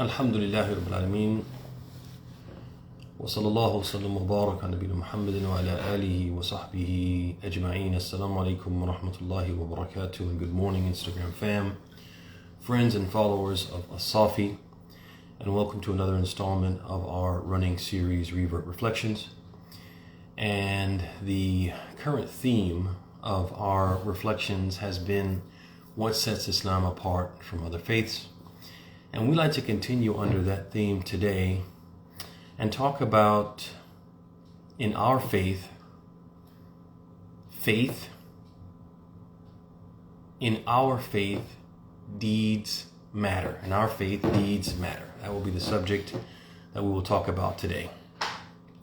Alhamdulillahi Rabbil Alameen. Wa sallallahu wa sallam wa baraka ala nabiyina Muhammadin wa ala alihi wa sahbihi ajma'een. Assalamu alaikum wa rahmatullahi wa barakatuh. And good morning, Instagram fam, friends and followers of as-Saafiy. And welcome to another installment of our running series, Revert Reflections. And the current theme of our reflections has been what sets Islam apart from other faiths. And we'd like to continue under that theme today and talk about, in our faith, in our faith, deeds matter. In our faith, deeds matter. That will be the subject that we will talk about today.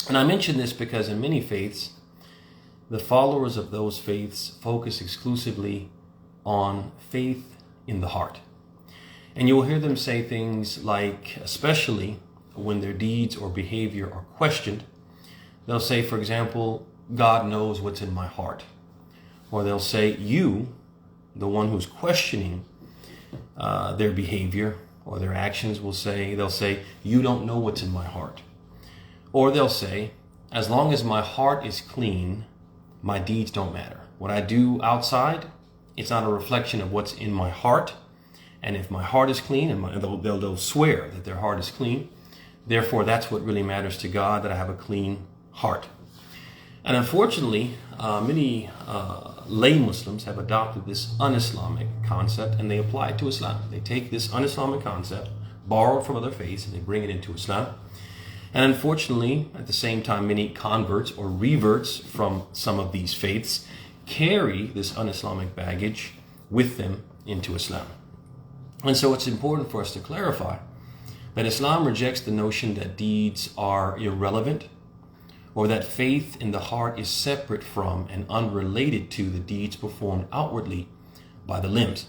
And I mention this because in many faiths, the followers of those faiths focus exclusively on faith in the heart. And you'll hear them say things like, especially when their deeds or behavior are questioned, they'll say, for example, God knows what's in my heart. Or they'll say, you, the one who's questioning their behavior or their actions, they'll say, you don't know what's in my heart. Or they'll say, as long as my heart is clean, my deeds don't matter. What I do outside, it's not a reflection of what's in my heart. And if my heart is clean, and they'll swear that their heart is clean, therefore that's what really matters to God, that I have a clean heart. And unfortunately, many lay Muslims have adopted this un-Islamic concept and they apply it to Islam. They take this un-Islamic concept, borrowed from other faiths, and they bring it into Islam. And unfortunately, at the same time, many converts or reverts from some of these faiths carry this un-Islamic baggage with them into Islam. And so it's important for us to clarify that Islam rejects the notion that deeds are irrelevant or that faith in the heart is separate from and unrelated to the deeds performed outwardly by the limbs.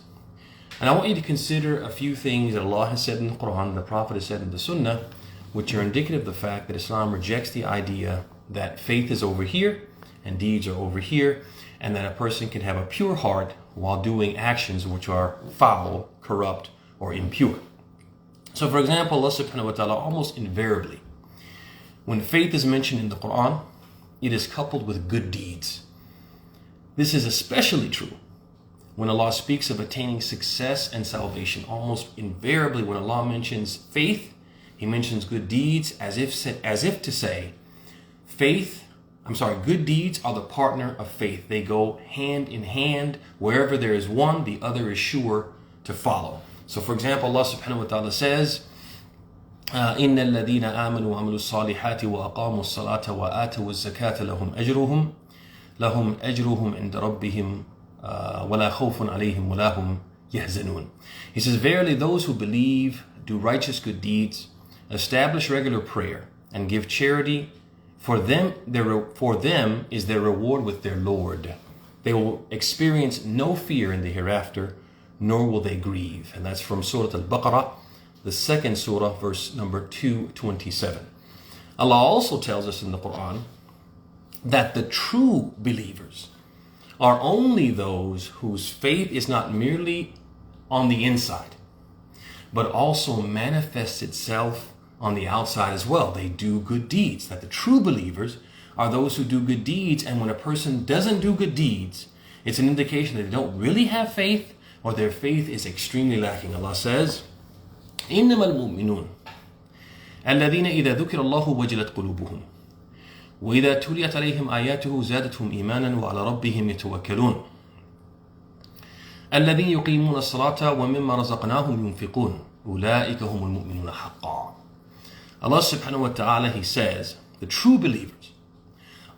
And I want you to consider a few things that Allah has said in the Quran, the Prophet has said in the Sunnah, which are indicative of the fact that Islam rejects the idea that faith is over here and deeds are over here, and that a person can have a pure heart while doing actions which are foul, corrupt, or impure. So for example, Allah subhanahu wa ta'ala almost invariably, when faith is mentioned in the Quran, it is coupled with good deeds. This is especially true when Allah speaks of attaining success and salvation. Almost invariably when Allah mentions faith, He mentions good deeds as if to say, good deeds are the partner of faith. They go hand in hand. Wherever there is one, the other is sure to follow. So for example, Allah subhanahu wa ta'ala says, إِنَّ الَّذِينَ آمَنُوا وَعَمِلُوا الصَّالِحَاتِ وَأَقَامُوا الصَّلَاةَ وَآتَوُا الزَّكَاةَ لَهُمْ أَجْرُهُمْ عِنْدَ رَبِّهِمْ وَلَا خَوْفٌ عَلَيْهِمْ وَلَا هُمْ يَحْزَنُونَ. He says, verily those who believe, do righteous good deeds, establish regular prayer, and give charity, for them is their reward with their Lord. They will experience no fear in the hereafter, nor will they grieve. And that's from Surah Al-Baqarah, the second surah, verse number 227. Allah also tells us in the Quran that the true believers are only those whose faith is not merely on the inside, but also manifests itself on the outside as well. They do good deeds. That the true believers are those who do good deeds, and when a person doesn't do good deeds, it's an indication that they don't really have faith, or their faith is extremely lacking. Allah says, إِنَّمَا الْمُؤْمِنُونَ الَّذِينَ إِذَا ذُكِرَ اللَّهُ وَجِلَتْ قُلُوبُهُمْ وَإِذَا تُلِيَتْ عَلَيْهِمْ آيَاتُهُ زَادَتْهُمْ إِيمَانًا وَعَلَى رَبِّهِمْ يَتَوَكَّلُونَ الَّذِينَ يُقِيمُونَ الصَّلَاةَ وَمِمَّا رَزَقْنَاهُمْ يُنْفِقُونَ أُولَٰئِكَ هُمُ الْمُؤْمِنُونَ حَقًّا. Allah subhanahu wa ta'ala, He says, the true believers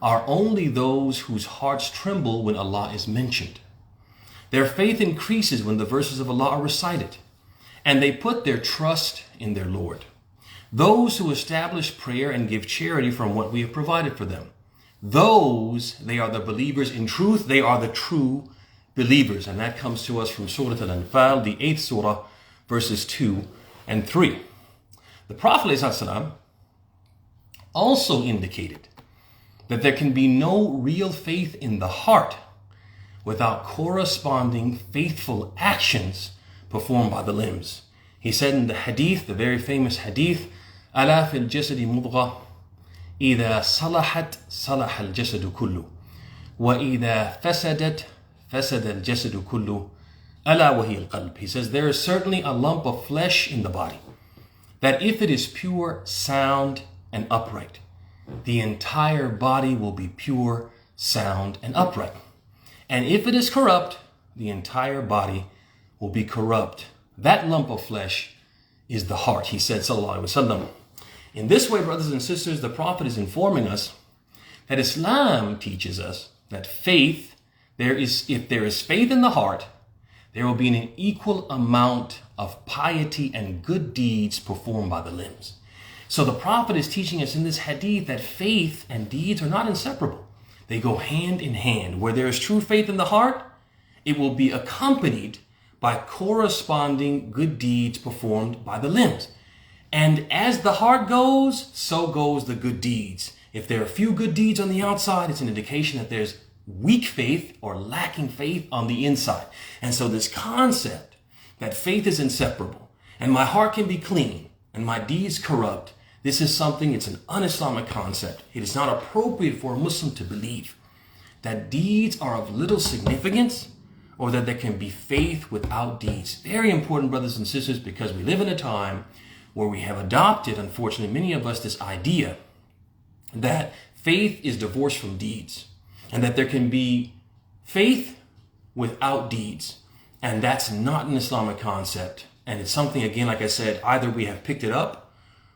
are only those whose hearts tremble when Allah is mentioned. Their faith increases when the verses of Allah are recited, and they put their trust in their Lord. Those who establish prayer and give charity from what we have provided for them, they are the believers in truth. They are the true believers. And that comes to us from Surah Al-Anfal, the 8th surah, verses 2 and 3. The Prophet ﷺ also indicated that there can be no real faith in the heart without corresponding faithful actions performed by the limbs. He said in the hadith, the very famous hadith, ألا في الجسد مضغة إذا صلحت صلح الجسد كله وإذا فسدت فسد الجسد كله ألا وهي القلب. He says there is certainly a lump of flesh in the body that if it is pure, sound, and upright, the entire body will be pure, sound, and upright. And if it is corrupt, the entire body will be corrupt. That lump of flesh is the heart, he said, sallallahu alaihi wasallam. In this way, brothers and sisters, the Prophet is informing us that Islam teaches us that faith, if there is faith in the heart, there will be an equal amount of piety and good deeds performed by the limbs. So the Prophet is teaching us in this hadith that faith and deeds are not inseparable. They go hand in hand. Where there is true faith in the heart, it will be accompanied by corresponding good deeds performed by the limbs. And as the heart goes, so goes the good deeds. If there are few good deeds on the outside, it's an indication that there's weak faith or lacking faith on the inside. And so this concept that faith is inseparable and my heart can be clean and my deeds corrupt, this is something, it's an un-Islamic concept. It is not appropriate for a Muslim to believe that deeds are of little significance or that there can be faith without deeds. Very important, brothers and sisters, because we live in a time where we have adopted, unfortunately, many of us, this idea that faith is divorced from deeds and that there can be faith without deeds. And that's not an Islamic concept. And it's something, again, like I said, either we have picked it up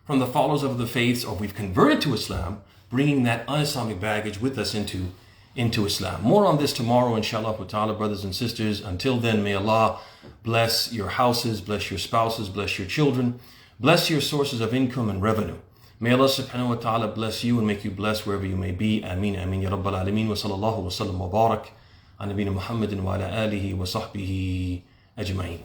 from the followers of the faiths or we've converted to Islam, bringing that un-Islamic baggage with us into Islam. More on this tomorrow, inshallah ta'ala, brothers and sisters. Until then, may Allah bless your houses, bless your spouses, bless your children, bless your sources of income and revenue. May Allah subhanahu wa ta'ala bless you and make you blessed wherever you may be. Ameen, ameen, ya rabbal alameen. Wa sallallahu wa sallam wa barak. An nabina Muhammadin wa ala alihi wa sahbihi ajma'in.